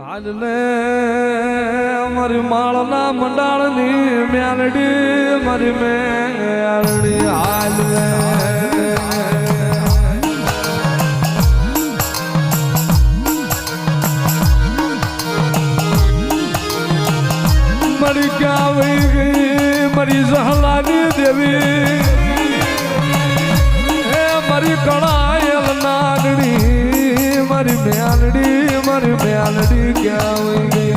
આજને મારી માળના મંડાળની મ્યાલડી મારી મેળડી આજને મારી ક્યાં વહી ગઈ મારી સહલાની દેવી હે મારી કળાયલ નાગણી મારી મ્યાલડી ક્યાં વહી ગઈ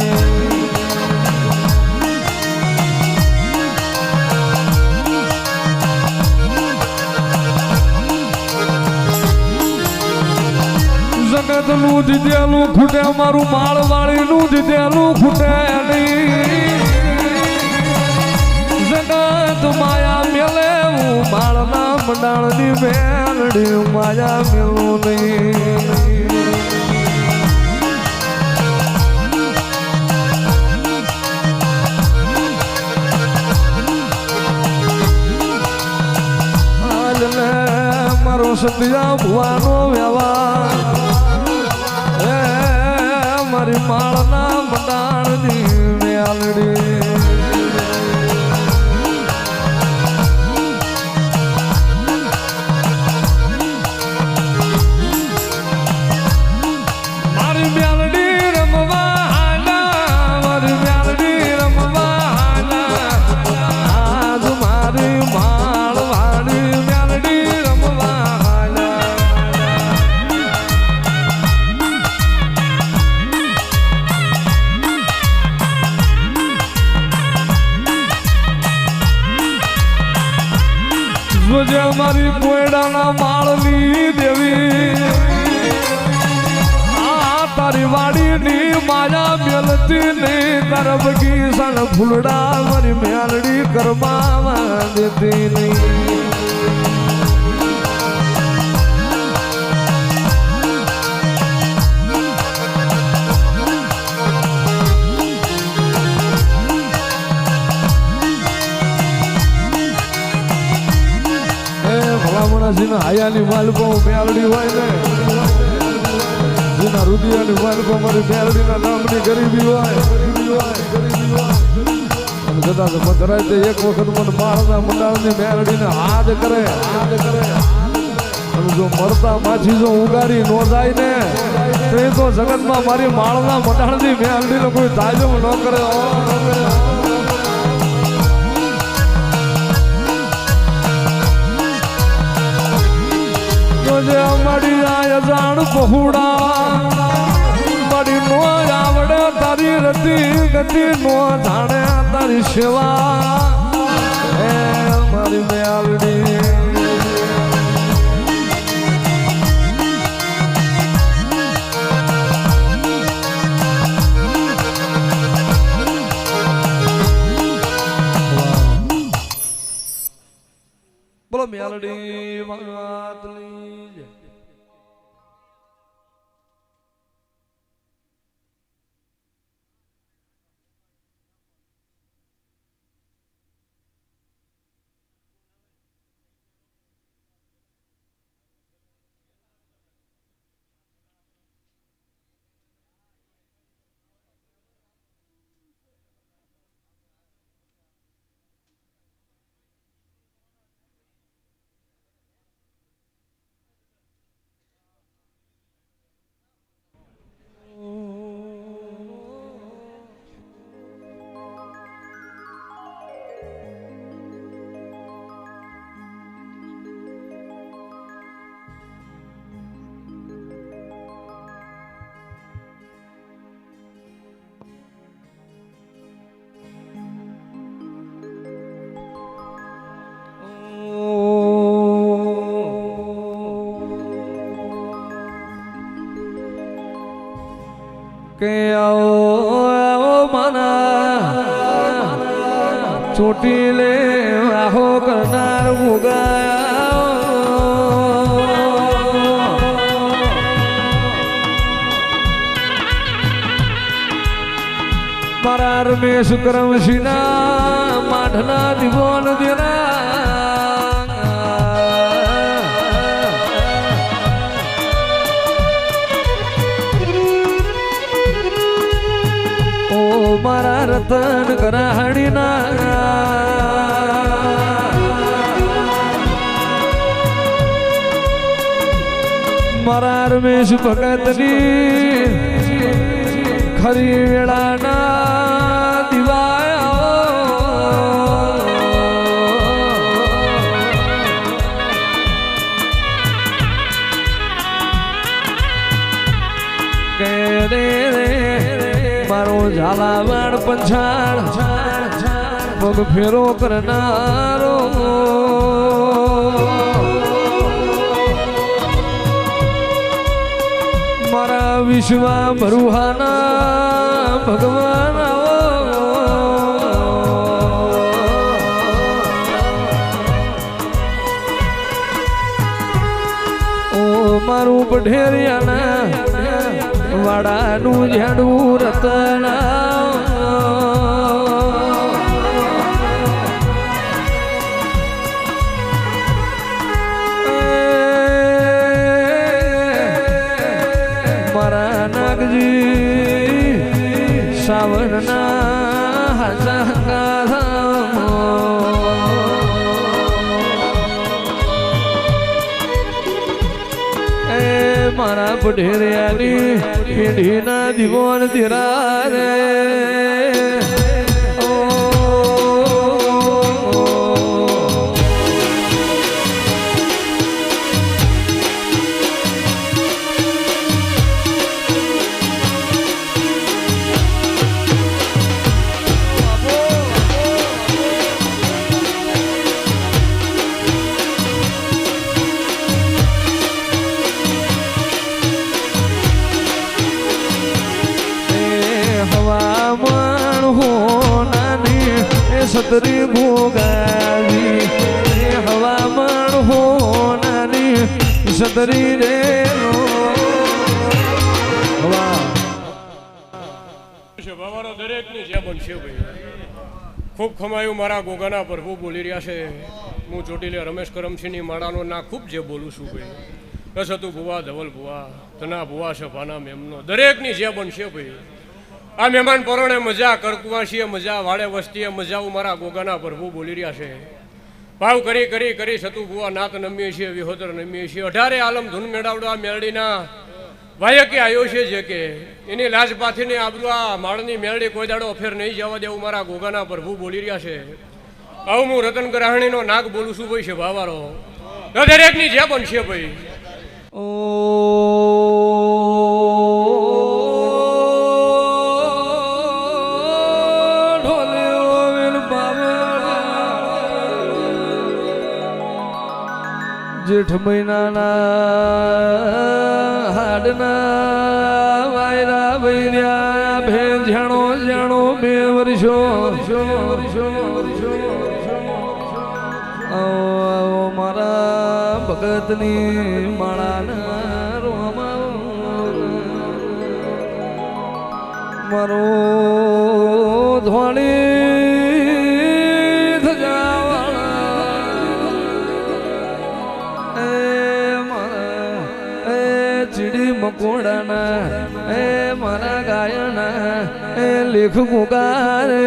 જગતનું જીતેલું ખૂટે મારું માળવાળીનું જીતેલું ખૂટે નહીં જગત માયા મેલે હું માળના મંડાળની મેલડી માયા મેલું નહીં આજને મારો સત્યા ભુવાનો વ્યવહાર મારી માળના મંડાળની મેલડી મારી કોયડાના માળની દેવી આ તારી વાડીની માયા મેલતી નહીં તારા બગીચાના ફૂલડા મારી મેલડી કરમાવા દેતી નહીં જેના હાયાની માલકો મેલડી હોય ને જેના રુદિયાની માલકો મારી મેલડીના નામની ગરીબી હોય જતા ધરાય તે એક વખત મને માળના મંડાળની મેલડીને હાથ કરે અને જો મરતા માછી જો ઉગાડી નો જાય ને તો એ તો જગતમાં મારી માળના મંડાળની મેલડીને કોઈ તાજમ ન કરે જે અમારી આય જાણ પહોળા મારી નો આવડે તારી રતી ગતિ નો જાણે તારી સેવા હે મારી મેલડી બોલો મેલડી માતલી કે આવો મના ચોટી લે આહો કરનાર મારા રમેશ કરમશીના માઠના દીવોન દેના રતન કરાહડીના મારા રમેશ ભગતની ખરી વેળાના દિવાયા કે રે મારો ઝાલાવાડ પંછાણ પગ ફેરો કરનારો મારા વિશ્વા ભરુહાના ભગવાન ઓ મારું પઢેરિયાના વાડાનું ઝાડું રતના મારા નાગજી સાવરના હાસા મારા પઢેરિયાની પેઢીના દીવોન ધીરા રે સતરી ભોગાવી હવામાન હોનાની સતરી રે દરેક ની જે બનશે ભાઈ ખૂબ ખમાયું મારા ગોગાના પ્રભુ બોલી રહ્યા છે. હું ચોટીલે રમેશ કરમસિંહની માળાનો ના ખૂબ જે બોલું છું ભાઈ. બસ હતું ભુવા ધવલ ભુવા તના ભુવા સભાના મેમનો દરેકની જે બનશે ભાઈ. આ મહેમાન પરોણે મજા કડકુવાસીએ મજા વાડે વસ્તીએ મજા મારા ગોગાના પ્રભુ બોલી રહ્યા છે. ભાવ કરી કરી કરી સતુ ભુવા નાત નમીએ છીએ વિહોદર નમીએ છીએ 18 આલમ ધૂન મેળાવડો આ મેળડીના વાયકે આવ્યો છે જે કે એની લાજ પાથીને આબરૂ આ માળની મેળડી કોઈ દાડો અફેર નહીં જવા દેવું મારા ગોગાના પ્રભુ બોલી રહ્યા છે. આવું હું રતન ગ્રાહણીનો નાગ બોલું છું ભાઈ છે ભાવારો દરેકની જે બનશે ભાઈ. ઓ જેઠ મહિનાના હાડના વાયરા વૈર્યા ભે જાણો જાણો 2 વર્ષો આવો મારા ભગતની માળાના રોમા મારો ધોળી મકોડાના એ મારા ગાયના એ લેખ મુકારે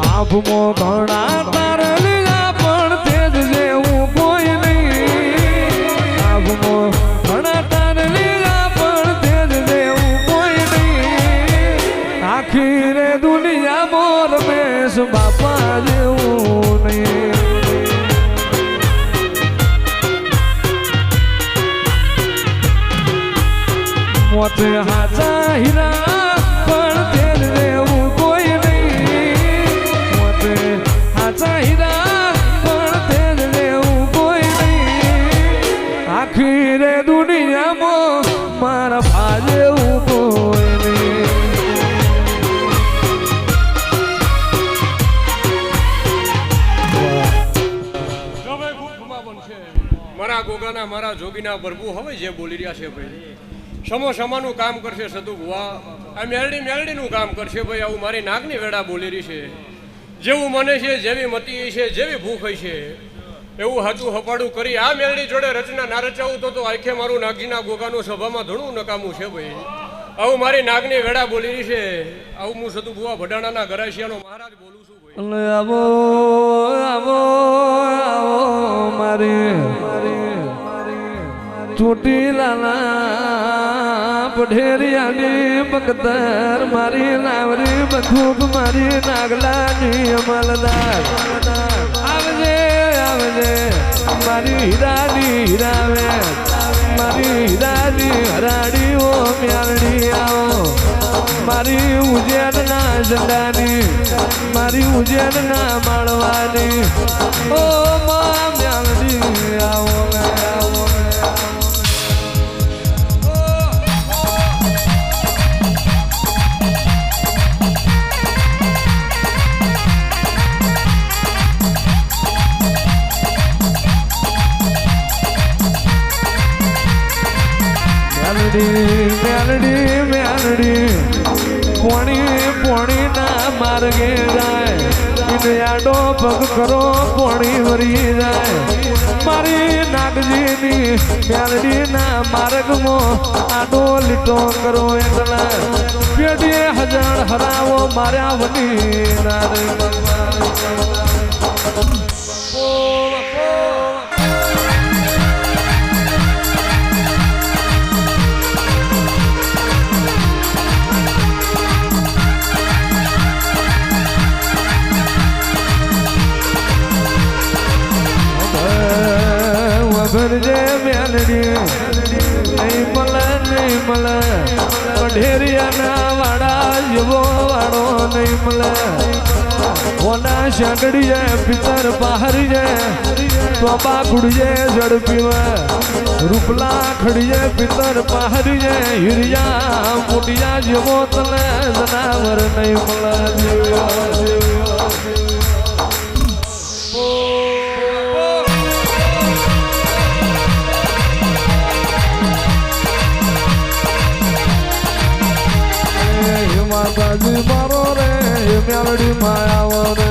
આભમો ઘણા તારલિયા પણ તેજ જેવું કોઈ નહીં. આભમો ઘણા તારલિયા પણ તેજ જેવું કોઈ નહીં. આખી રે દુનિયામાં રમેશ બાપા જેવું નહીં. મોતે હાચા હીરા પણ તેજ જેવું કોઈ ચાહીદા પણ તેજ લેવું કોઈ નહીં. આખી રે દુનિયામાં મારા ફાજેવું કોઈ નહીં. બનશે મારા ગોગાના મારા જોગીના પ્રભુ હવે જે બોલી રહ્યા છે ભાઈ સમો સમાનું કામ કરશે સતુ ભુવા આ મેલડીનું કામ કરશે ભાઈ આવું મારી નાગની વેડા બોલી રહી છે જેવું મને છે જેવી મતી છે જેવી ભૂખ છે એવું હાચું હપાડું કરી આ મેલડી જોડે રચના ના રચાવું તો આખે મારું નાગજીના ગોગાનું સભામાં ઘણું નકામું છે ભાઈ આવું મારી નાગની વેડા બોલી રહી છે આવું હું સતુ ભુવા ભડાણાના ગરાસિયાનો મહારાજ બોલું છું ભાઈ આવો આવો આવો મારી ચોટીલાના પઢેરિયાની બકતર મારી નાવરી બથુક મારી નાગલાની અમલદાર આવજે આવજે મારી હીરાની હીરાવે મારી હીરાની હરાડી ઓ મ્યાલડી આવો મારી ઉજ્જૈનના ઝંડાની મારી ઉજ્જૈનના માળવાની ઓ મા મ્યાલડી આવો આવો મેલડી મેલડી પોણી ના માર્ગે જાય આડો પગ કરો પોણી વરી જાય મારી નાગજીની મેલડી ના માર્ગમાં આડો લીટો કરો એટલા પેઢીએ હજાર હરાવો માર્યા વની નારે ભરજે મેલડી નહીં મળે ઢેરિયાના વાડા જેવો વાળો નહીં મળે ઓના શાંગડીએ પિતર બહારીએ તોબા કુડીએ ઝડપીવે રૂપલા ખડીએ પિતર બહારીએ હિરિયા મોટિયા જેવો તને જનાવર નહીં મળે માતાજી મારો રે મેલડી માયાવો રે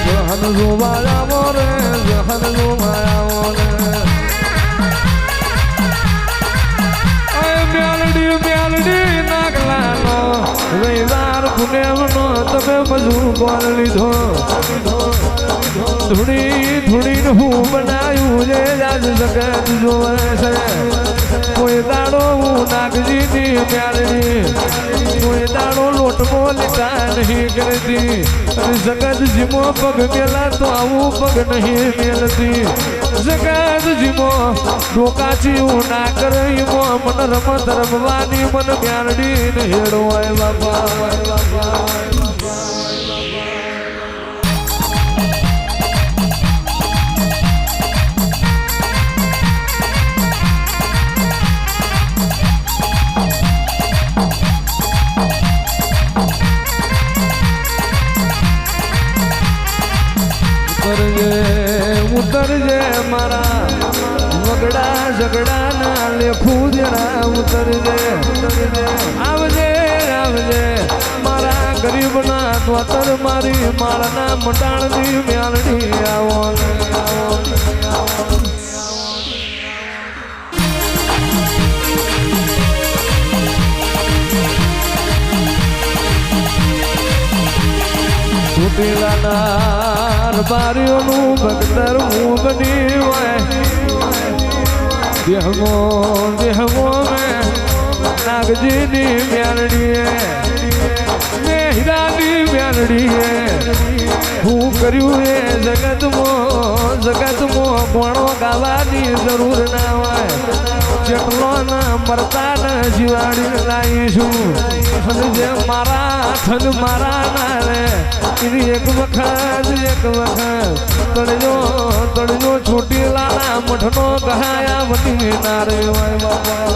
જહન જોવાયાવો રે જહન જોવાયાવો રે મેલડી નાગલાનો રવિવાર પુનેવનો તમે બધું કોલ લીધો ધૂણી હું બનાવ્યું જે આજ જગત જોવે છે કોઈ દાડો હું નાગજીની મેળવી કોઈ દાડો લોટમો લીટા નહીં કરતી જગત જીમો પગ મેલા તો આવું પગ નહીં મેલતી જગત જીમો ડોકાચી હું ના કરીમો મન રમત રમવાની મન મેળડી ને હેડો હોય બાપા ઉતરજે મારા વગડા ઝગડા ના લેખું જરા ઉતરજે આવજે આવજે મારા ગરીબ ના દ્વાતર મારી માળના મંડાણની મ્યાલડી આવો ચોટીલાના બારીઓનું ભગતર હું બની હોય દેહમો મેં નાગજીની મેલડીએ મેં હીરાની મેલડીએ હું કર્યું એ જગતમાં ગોણો ગાવાની જરૂર ના હોય જેટલો ના મરતા ના જીવાડી લાવીશું જે મારા થન મારા ના રે એની એક વખત તળજો છોટી લાલા મઠનો ગહાયા વતી નારે વાય બાબા